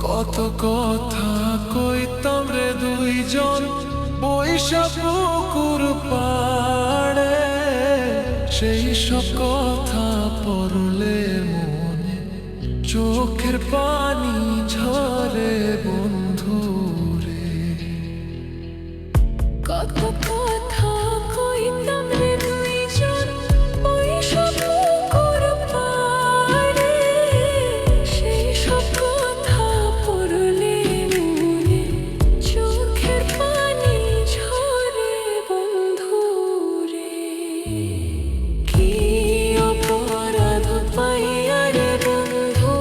কত কথা কইতাম রে দুইজন বৈশা পুকুর পাড়ে, সেই সব কথা পড়লে মনে চোখের পানি ঝরে বন্ধু রে। কত কথা কইতাম রে দুইজন বৈশা পুকুর পাড়ে, সেই সব কথা পড়লে মনে চোখের পানি ঝরে বন্ধু রে। কি অপরাধ পাইয়া রে বন্ধু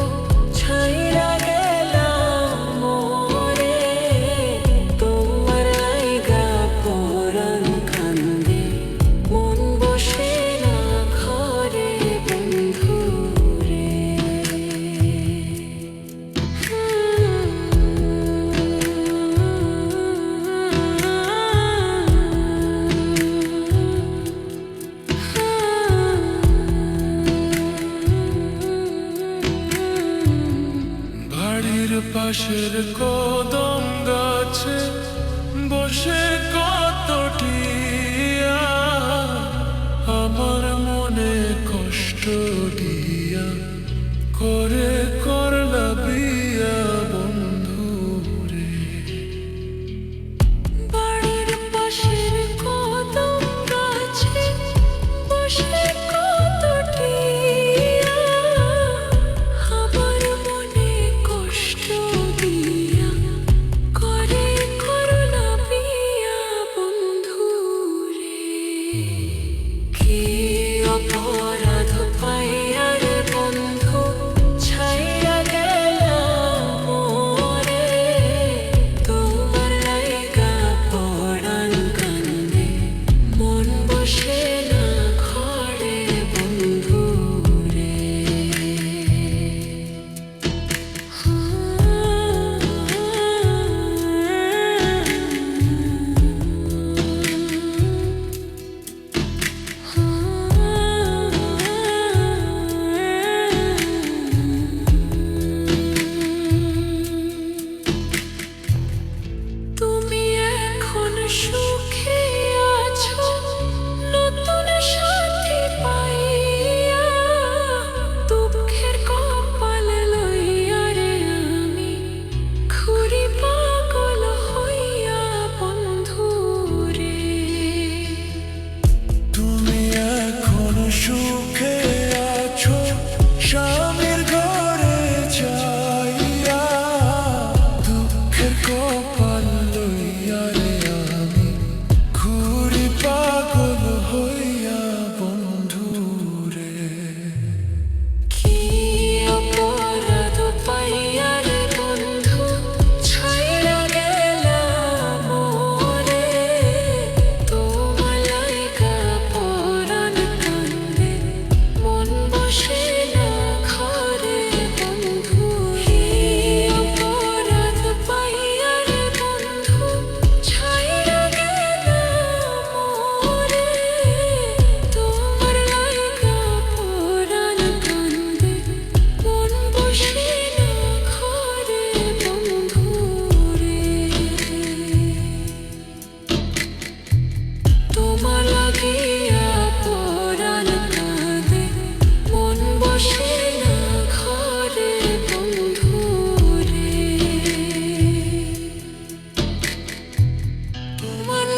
ছাইরা গেলাম মোরে, তোমার লাইগা পরাণ কান্দে মন বসে না ঘরে বন্ধু রে। বাড়ির পাশের কদম গাছে বসে কত টিয়া, আমার মনে কষ্ট দিয়া করে করলা বিয়া বন্ধু রে। বাড়ির পাশের কদম গাছে বসে কত টিয়া, আমার মনে কষ্ট দিয়া করে করলা বিয়া বন্ধু রে। কি অপরাধ পাই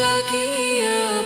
লাগিয়া